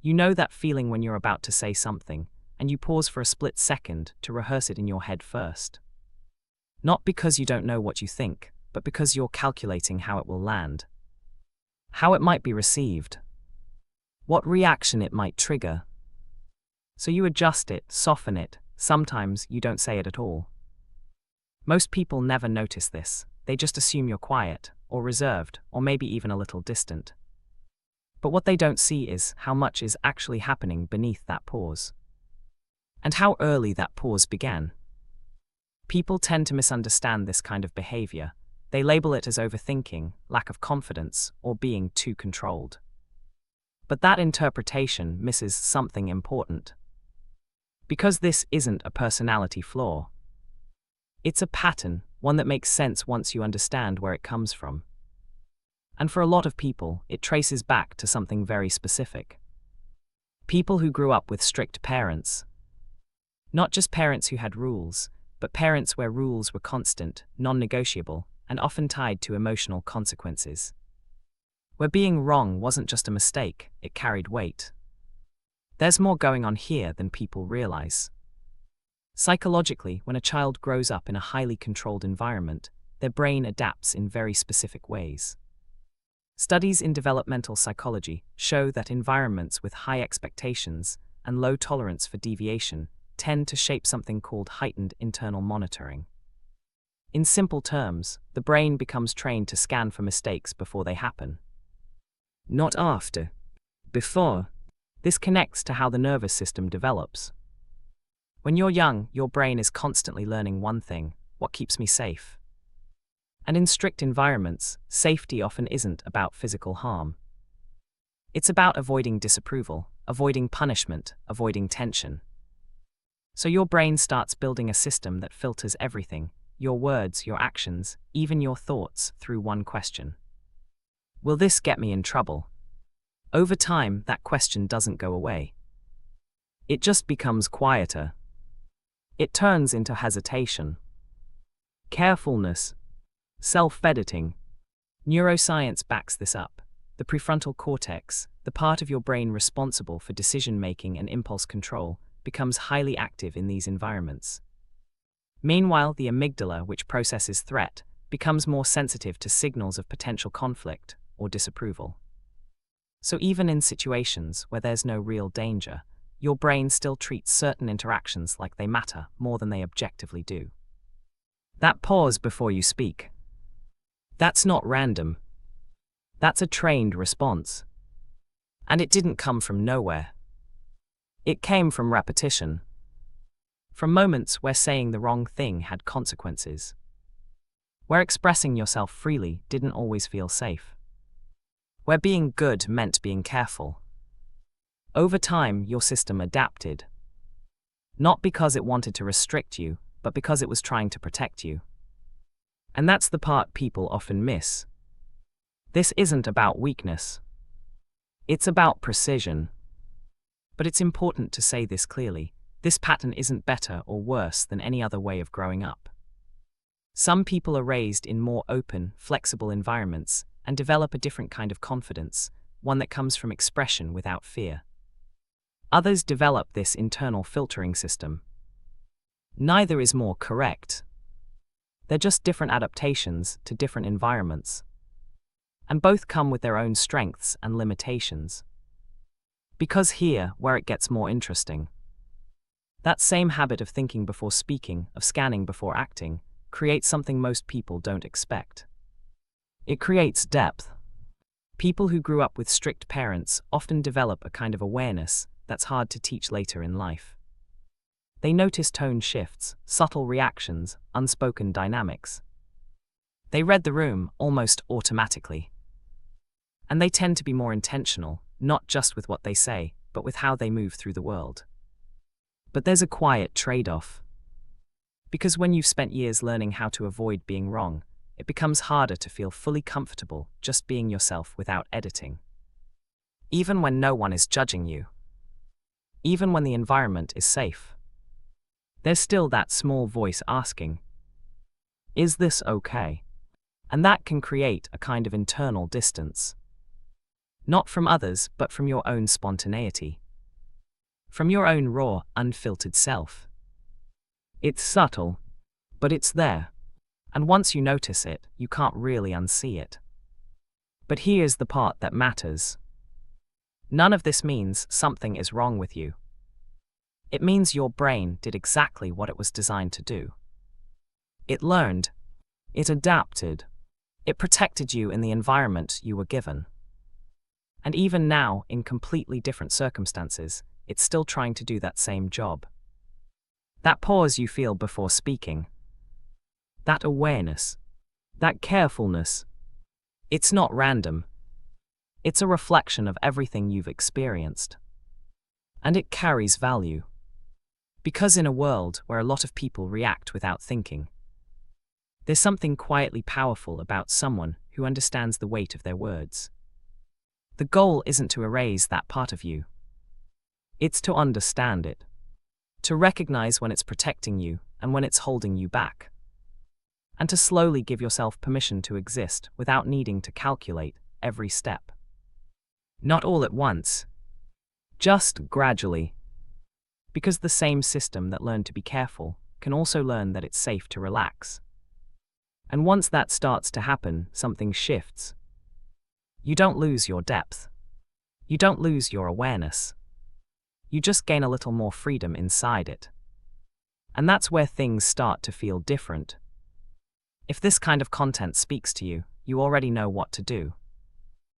You know that feeling when you're about to say something, and you pause for a split second to rehearse it in your head first. Not because you don't know what you think, but because you're calculating how it will land, how it might be received, what reaction it might trigger. So you adjust it, soften it, sometimes you don't say it at all. Most people never notice this, they just assume you're quiet, or reserved, or maybe even a little distant. But what they don't see is how much is actually happening beneath that pause. And how early that pause began. People tend to misunderstand this kind of behavior. They label it as overthinking, lack of confidence, or being too controlled. But that interpretation misses something important. Because this isn't a personality flaw. It's a pattern, one that makes sense once you understand where it comes from. And for a lot of people, it traces back to something very specific. People who grew up with strict parents. Not just parents who had rules, but parents where rules were constant, non-negotiable, and often tied to emotional consequences. Where being wrong wasn't just a mistake, it carried weight. There's more going on here than people realize. Psychologically, when a child grows up in a highly controlled environment, their brain adapts in very specific ways. Studies in developmental psychology show that environments with high expectations and low tolerance for deviation tend to shape something called heightened internal monitoring. In simple terms, the brain becomes trained to scan for mistakes before they happen. Not after. Before. This connects to how the nervous system develops. When you're young, your brain is constantly learning one thing: what keeps me safe? And in strict environments, safety often isn't about physical harm. It's about avoiding disapproval, avoiding punishment, avoiding tension. So your brain starts building a system that filters everything, your words, your actions, even your thoughts, through one question. Will this get me in trouble? Over time, that question doesn't go away. It just becomes quieter. It turns into hesitation, carefulness, self-editing. Neuroscience backs this up. The prefrontal cortex, the part of your brain responsible for decision-making and impulse control, becomes highly active in these environments. Meanwhile, the amygdala, which processes threat, becomes more sensitive to signals of potential conflict or disapproval. So even in situations where there's no real danger, your brain still treats certain interactions like they matter more than they objectively do. That pause before you speak. That's not random. That's a trained response. And it didn't come from nowhere. It came from repetition. From moments where saying the wrong thing had consequences. Where expressing yourself freely didn't always feel safe. Where being good meant being careful. Over time, your system adapted. Not because it wanted to restrict you, but because it was trying to protect you. And that's the part people often miss. This isn't about weakness. It's about precision. But it's important to say this clearly. This pattern isn't better or worse than any other way of growing up. Some people are raised in more open, flexible environments and develop a different kind of confidence, one that comes from expression without fear. Others develop this internal filtering system. Neither is more correct. They're just different adaptations to different environments. And both come with their own strengths and limitations. Because here, where it gets more interesting. That same habit of thinking before speaking, of scanning before acting, creates something most people don't expect. It creates depth. People who grew up with strict parents often develop a kind of awareness that's hard to teach later in life. They notice tone shifts, subtle reactions, unspoken dynamics. They read the room almost automatically. And they tend to be more intentional, not just with what they say, but with how they move through the world. But there's a quiet trade-off. Because when you've spent years learning how to avoid being wrong, it becomes harder to feel fully comfortable just being yourself without editing. Even when no one is judging you. Even when the environment is safe. There's still that small voice asking, is this okay? And that can create a kind of internal distance. Not from others, but from your own spontaneity. From your own raw, unfiltered self. It's subtle, but it's there. And once you notice it, you can't really unsee it. But here's the part that matters. None of this means something is wrong with you. It means your brain did exactly what it was designed to do. It learned. It adapted. It protected you in the environment you were given. And even now, in completely different circumstances, it's still trying to do that same job. That pause you feel before speaking, that awareness, that carefulness, it's not random. It's a reflection of everything you've experienced. And it carries value. Because in a world where a lot of people react without thinking, there's something quietly powerful about someone who understands the weight of their words. The goal isn't to erase that part of you. It's to understand it. To recognize when it's protecting you and when it's holding you back. And to slowly give yourself permission to exist without needing to calculate every step. Not all at once. Just gradually. Because the same system that learned to be careful can also learn that it's safe to relax. And once that starts to happen, something shifts. You don't lose your depth. You don't lose your awareness. You just gain a little more freedom inside it. And that's where things start to feel different. If this kind of content speaks to you, you already know what to do.